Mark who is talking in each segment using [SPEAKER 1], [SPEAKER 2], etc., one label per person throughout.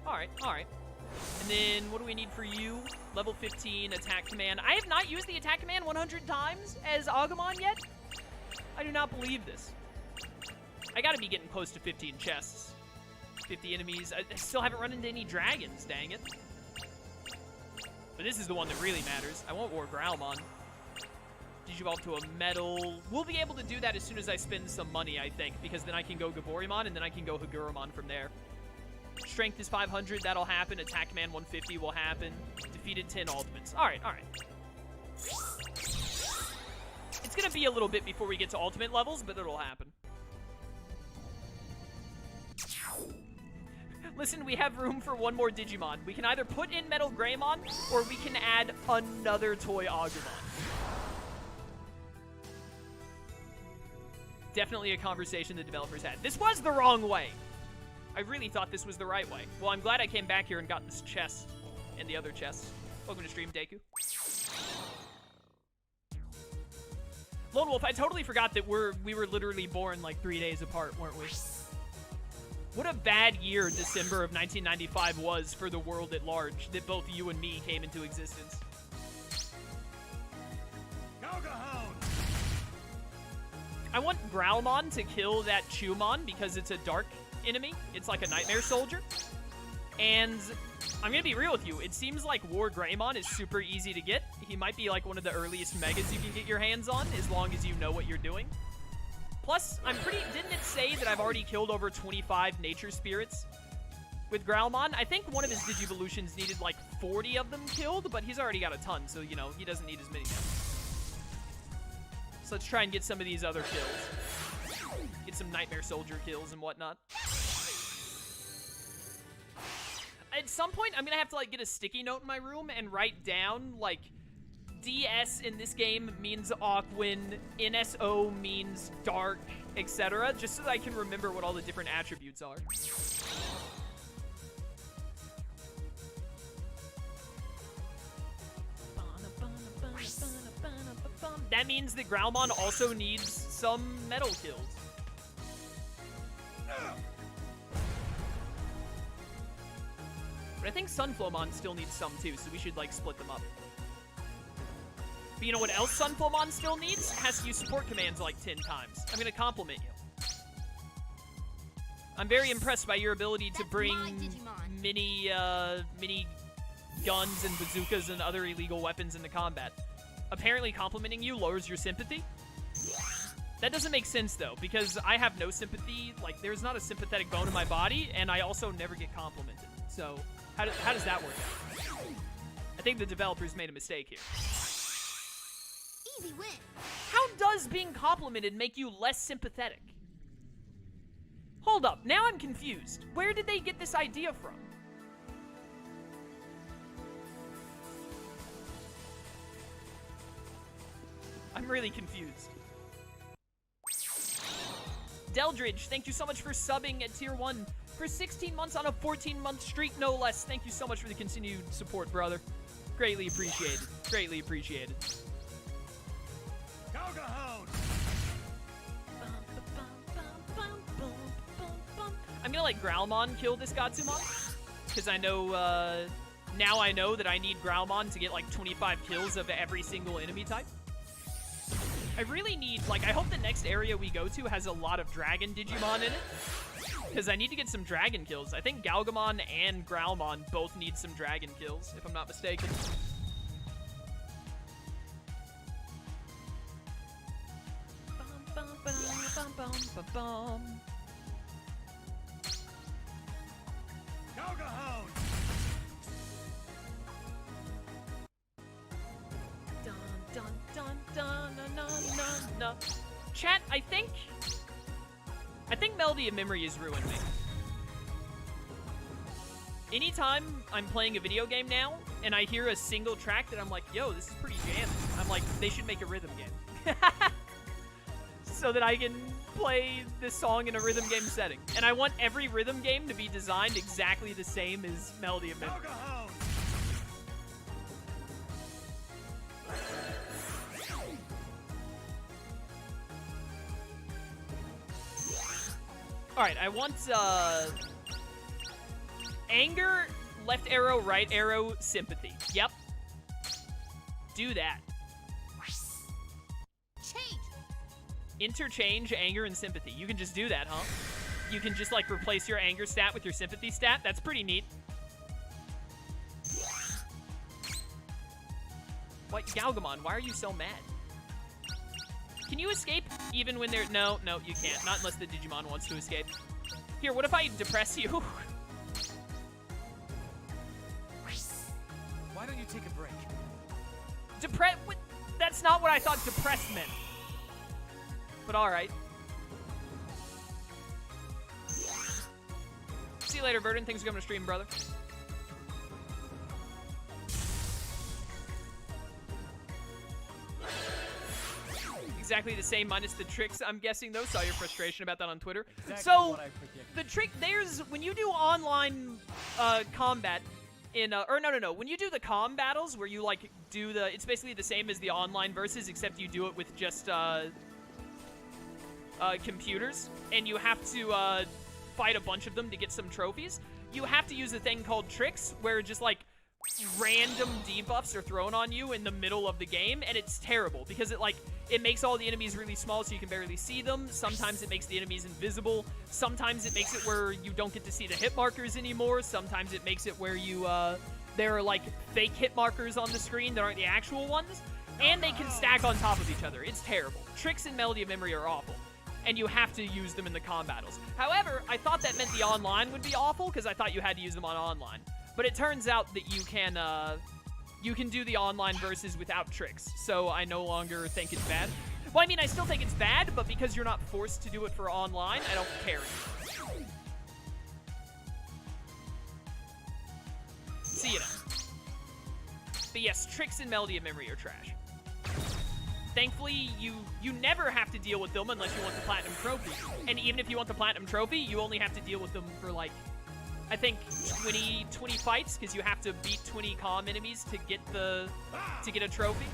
[SPEAKER 1] Alright, alright. And then, what do we need for you? Level 15, attack command. I have not used the attack command 100 times as Agumon yet. I do not believe this. I gotta be getting close to 15 chests. 50 enemies. I still haven't run into any dragons, dang it. But this is the one that really matters. I want War Growlmon. Digivolve to a metal. We'll be able to do that as soon as I spend some money, I think, because then I can go Gaborimon, and then I can go Hagurumon from there. Strength is 500, that'll happen. Attack command 150 will happen. Defeated 10 ultimates. Alright, alright. It's gonna be a little bit before we get to ultimate levels, but it'll happen. Listen, we have room for one more Digimon. We can either put in Metal Greymon, or we can add another toy Agumon. Definitely a conversation the developers had. This was the wrong way. I really thought this was the right way. Well, I'm glad I came back here and got this chest and the other chests. Welcome to stream, Deku. Lone Wolf, I totally forgot that we were literally born like 3 days apart, weren't we? What a bad year December of 1995 was for the world at large, that both you and me came into existence. I want Growlmon to kill that Chewmon because it's a dark enemy. It's like a Nightmare Soldier. And I'm gonna be real with you. It seems like War Greymon is super easy to get. He might be like one of the earliest megas you can get your hands on, as long as you know what you're doing. Plus, didn't it say that I've already killed over 25 nature spirits with Growlmon? I think one of his Digivolutions needed like 40 of them killed, but he's already got a ton, so, you know, he doesn't need as many now. So let's try and get some of these other kills. Get some Nightmare Soldier kills and whatnot. At some point, I'm gonna have to, like, get a sticky note in my room and write down, like, DS in this game means Aquin, NSO means dark, etc. Just so that I can remember what all the different attributes are. That means that Growlmon also needs some metal kills. But I think Sunflowmon still needs some too, so we should, like, split them up. But you know what else Sunflowmon still needs? Has to use support commands like 10 times. I'm gonna compliment you. I'm very impressed by your ability to bring mini guns and bazookas and other illegal weapons into combat. Apparently complimenting you lowers your sympathy. That doesn't make sense, though, because I have no sympathy. Like, there's not a sympathetic bone in my body, and I also never get complimented. So, how does that work out? I think the developers made a mistake here.
[SPEAKER 2] Easy win.
[SPEAKER 1] How does being complimented make you less sympathetic? Hold up, now I'm confused. Where did they get this idea from? I'm really confused. Deldridge, thank you so much for subbing at Tier 1 for 16 months on a 14-month streak, no less. Thank you so much for the continued support, brother. Greatly appreciated. Greatly appreciated. I'm gonna let Growlmon kill this Gatsumon, because I know, now I know that I need Growlmon to get like 25 kills of every single enemy type. I really need, like, I hope the next area we go to has a lot of Dragon Digimon in it, because I need to get some Dragon kills. I think Galgamon and Growlmon both need some Dragon kills, if I'm not mistaken. Chat, I think Melody of Memory has ruined me. Anytime I'm playing a video game now, and I hear a single track that I'm like, yo, this is pretty jammy, I'm like, they should make a rhythm game. So that I can play this song in a rhythm game setting. And I want every rhythm game to be designed exactly the same as Melody of Memory. Alright, I want, Anger, left arrow, right arrow, sympathy. Yep. Do that.
[SPEAKER 2] Change.
[SPEAKER 1] Interchange anger and sympathy. You can just do that, huh? You can just, like, replace your anger stat with your sympathy stat. That's pretty neat. What? Galgamon, why are you so mad? Can you escape even when they're... No, you can't. Not unless the Digimon wants to escape. Here, what if I depress you?
[SPEAKER 3] Why don't you take a break?
[SPEAKER 1] Depress... That's not what I thought depress meant. But alright. See you later, Verdon. Thanks for coming to stream, brother. Exactly the same minus the tricks, I'm guessing, though. Saw your frustration about that on Twitter.
[SPEAKER 3] Exactly
[SPEAKER 1] so,
[SPEAKER 3] what I predicted.
[SPEAKER 1] the trick, there's, when you do online combat in, or no, when you do the comm battles where you, like, do the, it's basically the same as the online versus, except you do it with just, computers, and you have to, fight a bunch of them to get some trophies. You have to use a thing called tricks, where just, like, random debuffs are thrown on you in the middle of the game, and it's terrible because it makes all the enemies really small so you can barely see them. Sometimes it makes the enemies invisible. Sometimes it makes it where you don't get to see the hit markers anymore. Sometimes it makes it where you there are like fake hit markers on the screen that aren't the actual ones, and they can stack on top of each other. It's terrible. Tricks in Melody of Memory are awful, and you have to use them in the comm battles. However, I thought that meant the online would be awful because I thought you had to use them on online. But it turns out that you can do the online versus without tricks, so I no longer think it's bad. Well, I mean, I still think it's bad, but because you're not forced to do it for online, I don't care anymore. See you now. But yes, tricks in Melody of Memory are trash. Thankfully, you never have to deal with them unless you want the Platinum Trophy. And even if you want the Platinum Trophy, you only have to deal with them for, like, I think 20 fights, because you have to beat 20 comm enemies to get a trophy.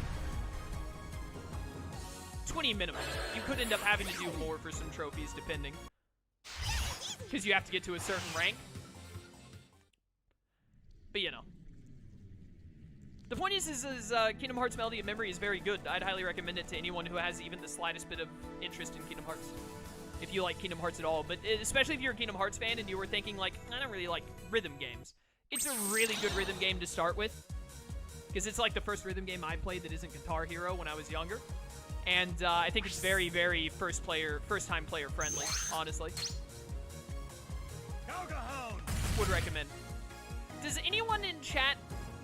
[SPEAKER 1] 20 minimum. You could end up having to do more for some trophies, depending, because you have to get to a certain rank. But you know, the point is Kingdom Hearts Melody of Memory is very good. I'd highly recommend it to anyone who has even the slightest bit of interest in Kingdom Hearts. If you like Kingdom Hearts at all, but especially if you're a Kingdom Hearts fan and you were thinking, like, I don't really like rhythm games. It's a really good rhythm game to start with, because it's like the first rhythm game I played that isn't Guitar Hero when I was younger. And I think it's very, very first-time player friendly, honestly. Would recommend. Does anyone in chat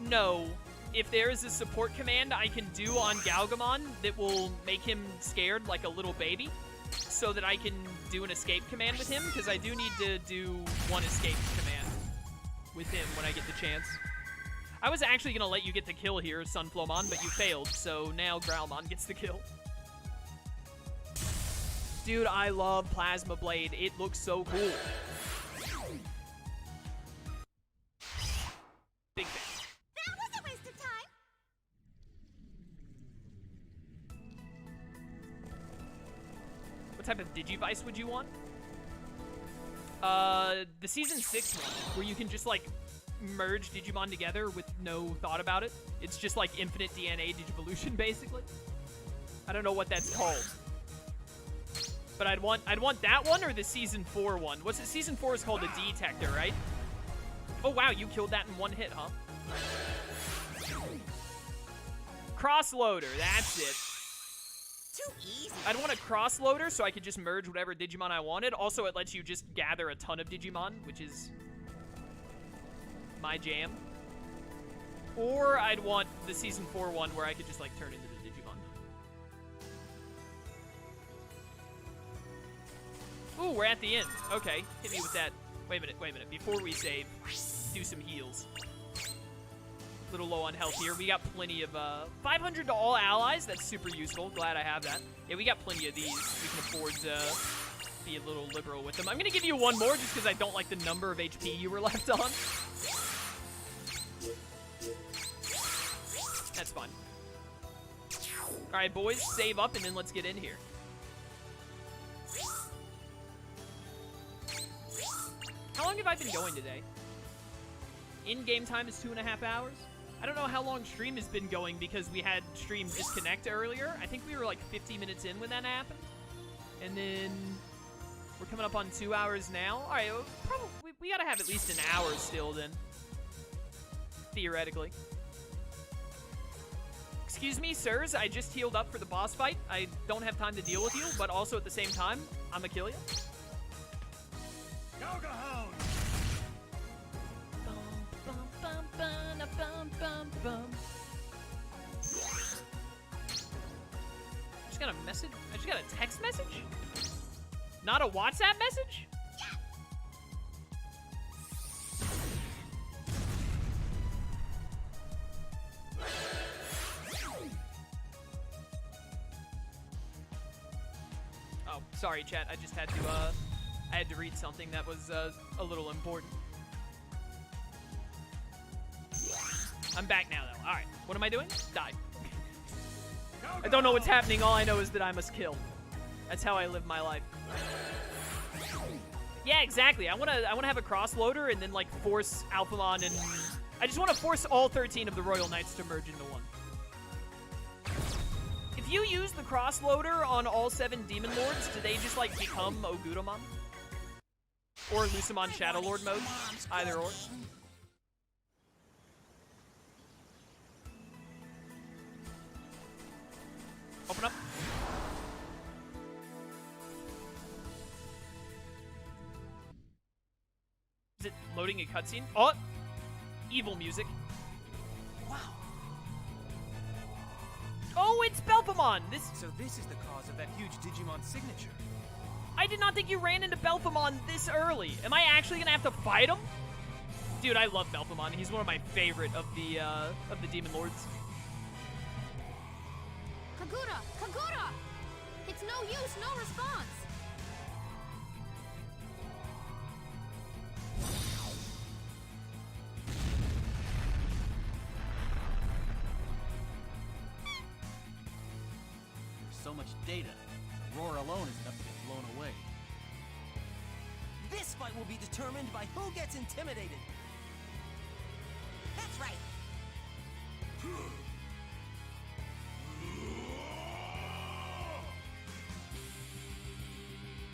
[SPEAKER 1] know if there is a support command I can do on Galgamon that will make him scared like a little baby, so that I can do an escape command with him? Because I do need to do one escape command with him when I get the chance. I was actually going to let you get the kill here, Sunflowmon, but you failed, so now Growlmon gets the kill. Dude, I love Plasma Blade. It looks so cool. Big fan.
[SPEAKER 2] That was a waste of time.
[SPEAKER 1] What type of Digivice would you want? The Season 6 one, where you can just, like, merge Digimon together with no thought about it. It's just, like, infinite DNA Digivolution, basically. I don't know what that's called. But I'd want that one or the Season 4 one. What's it? Season 4 is called a Detector, right? Oh, wow, you killed that in one hit, huh? Crossloader, that's it.
[SPEAKER 2] Too easy.
[SPEAKER 1] I'd want a crossloader so I could just merge whatever Digimon I wanted. Also, it lets you just gather a ton of Digimon, which is my jam. Or I'd want the Season 4 one where I could just, like, turn into the Digimon. Ooh, we're at the end. Okay, hit me with that. Wait a minute. Before we save, do some heals. Little low on health here. We got plenty of 500 to all allies. That's super useful. Glad I have that. Yeah, we got plenty of these. We can afford to be a little liberal with them. I'm gonna give you one more just because I don't like the number of HP you were left on. That's fine. All right, boys, save up and then let's get in here. How long have I been going today? In-game time is 2.5 hours. I don't know how long stream has been going because we had stream disconnect earlier. I think we were like 50 minutes in when that happened. And then we're coming up on 2 hours now. All right, well, probably we gotta have at least an hour still then, theoretically. Excuse me, sirs, I just healed up for the boss fight. I don't have time to deal with you, but also at the same time, I'ma kill you. Just got a message? I just got a text message? Not a WhatsApp message? Oh, sorry, chat. I just had to read something that was a little important. I'm back now, though. All right. What am I doing? Die. I don't know what's happening. All I know is that I must kill. That's how I live my life. Yeah, exactly. I wanna have a cross-loader and then, like, force Belphemon and... I just want to force all 13 of the Royal Knights to merge into one. If you use the cross-loader on all 7 Demon Lords, do they just, like, become Ogurumon? Or Lucemon Shadow Lord mode? Either or. Open up. Is it loading a cutscene? Oh! Evil music.
[SPEAKER 3] Wow.
[SPEAKER 1] Oh, it's Belphemon!
[SPEAKER 3] So this is the cause of that huge Digimon signature.
[SPEAKER 1] I did not think you ran into Belphemon this early. Am I actually gonna have to fight him? Dude, I love Belphemon. He's one of my favorite of the Demon Lords.
[SPEAKER 2] Kagura! Kagura! It's no use, no response!
[SPEAKER 3] There's so much data. Roar alone is enough to get blown away. This fight will be determined by who gets intimidated.
[SPEAKER 2] That's right!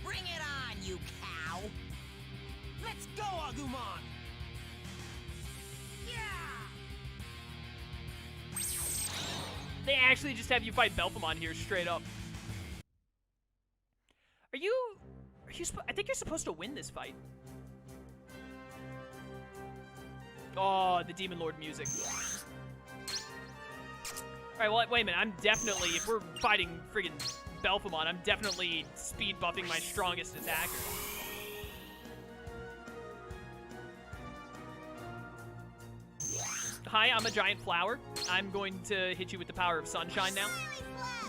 [SPEAKER 2] Bring it on, you cow!
[SPEAKER 3] Let's go, Agumon!
[SPEAKER 2] Yeah!
[SPEAKER 1] They actually just have you fight Belphemon here straight up. Are you I think you're supposed to win this fight. Oh, the Demon Lord music. Alright, well, wait a minute. I'm definitely, if we're fighting friggin' Belphemon, I'm definitely speed buffing my strongest attacker. Hi, I'm a giant flower. I'm going to hit you with the power of sunshine now.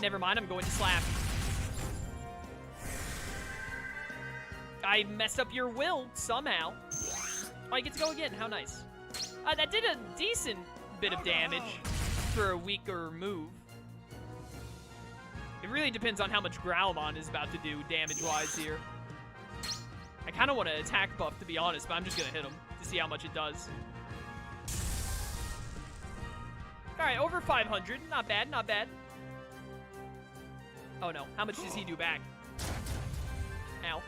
[SPEAKER 1] Never mind, I'm going to slap. I messed up your will somehow. Oh, I get to go again. How nice. That did a decent bit of damage for a weaker move. It really depends on how much Growlmon is about to do damage-wise here. I kind of want to attack buff, to be honest, but I'm just going to hit him to see how much it does. Alright, over 500. Not bad, not bad. Oh, no. How much does he do back? Ow.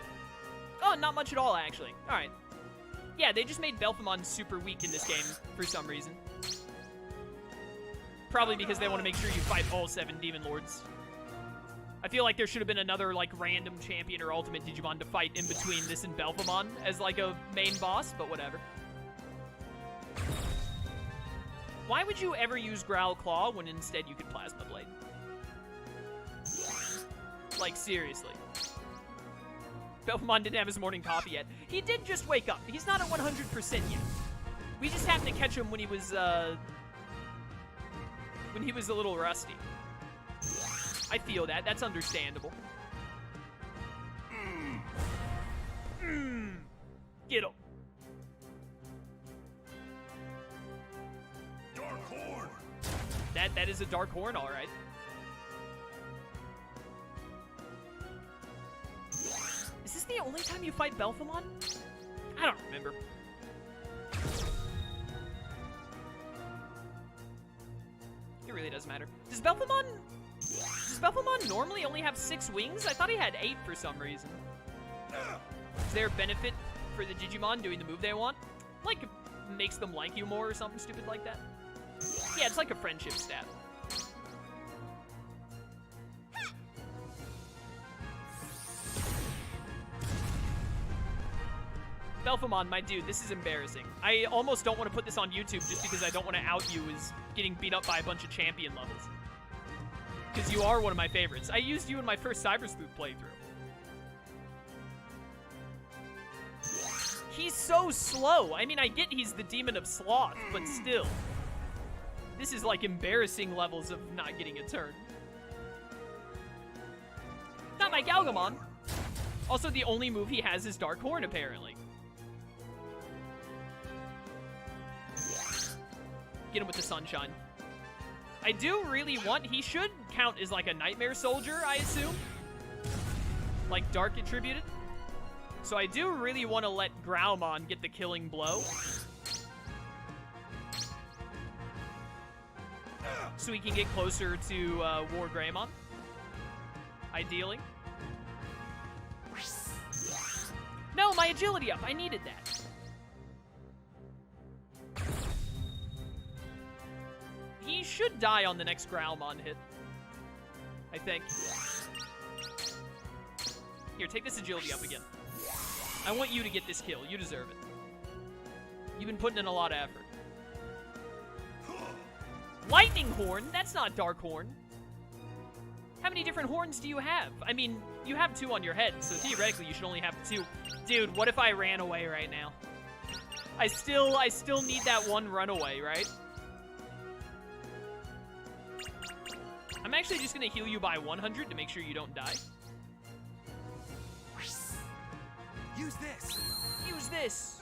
[SPEAKER 1] Oh, not much at all, actually. Alright. Yeah, they just made Belphemon super weak in this game for some reason. Probably because they want to make sure you fight all 7 Demon Lords. I feel like there should have been another, like, random champion or ultimate Digimon to fight in between this and Belphemon as, like, a main boss, but whatever. Why would you ever use Growl Claw when instead you could Plasma Blade? Like, seriously. Belphemon didn't have his morning coffee yet. He did just wake up. He's not at 100% yet. We just happened to catch him when he was a little rusty. I feel that. That's understandable. Get him.
[SPEAKER 4] Dark Horn.
[SPEAKER 1] That is a Dark Horn, all right. Is this the only time you fight Belphemon? I don't remember. doesn't matter. Does Belphemon normally only have 6 wings? I thought he had 8 for some reason. Is there a benefit for the Digimon doing the move they want? Like, makes them like you more or something stupid like that? Yeah, it's like a friendship stat. Belphemon, my dude, this is embarrassing. I almost don't want to put this on YouTube just because I don't want to out you as getting beat up by a bunch of champion levels. Because you are one of my favorites. I used you in my first Cyber Sleuth playthrough. He's so slow. I mean, I get he's the Demon of Sloth, but still. This is like embarrassing levels of not getting a turn. Not my Galgamon. Also, the only move he has is Dark Horn, apparently. Get him with the Sunshine. I do really want... He should count as like a Nightmare Soldier, I assume. Like Dark attributed. So I do really want to let Growlmon get the killing blow. So he can get closer to War Greymon. Ideally. No, my agility up. I needed that. He should die on the next Growlmon hit. I think. Here, take this agility up again. I want you to get this kill. You deserve it. You've been putting in a lot of effort. Lightning Horn? That's not Dark Horn. How many different horns do you have? I mean, you have 2 on your head, so theoretically you should only have 2. Dude, what if I ran away right now? I still need that one runaway, right? I'm actually just gonna heal you by 100 to make sure you don't die.
[SPEAKER 3] Use this.
[SPEAKER 1] Use this.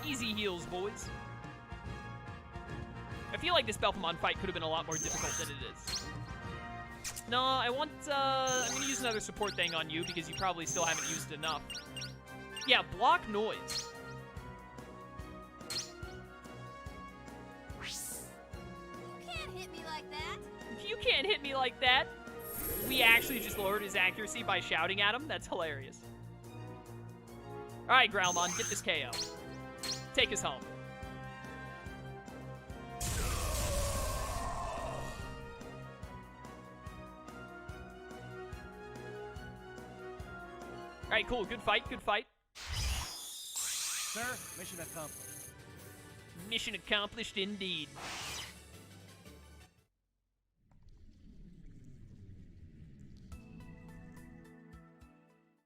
[SPEAKER 1] Easy heals, boys. I feel like this Belphemon fight could have been a lot more difficult than it is. No, I want, I'm gonna use another support thing on you because you probably still haven't used enough. Yeah, block noise.
[SPEAKER 2] You can't hit me like that.
[SPEAKER 1] You can't hit me like that. We actually just lowered his accuracy by shouting at him. That's hilarious. Alright, Growlmon, get this KO. Take us home. Alright, cool. Good fight, good fight.
[SPEAKER 3] Sir, mission accomplished.
[SPEAKER 1] Mission accomplished indeed.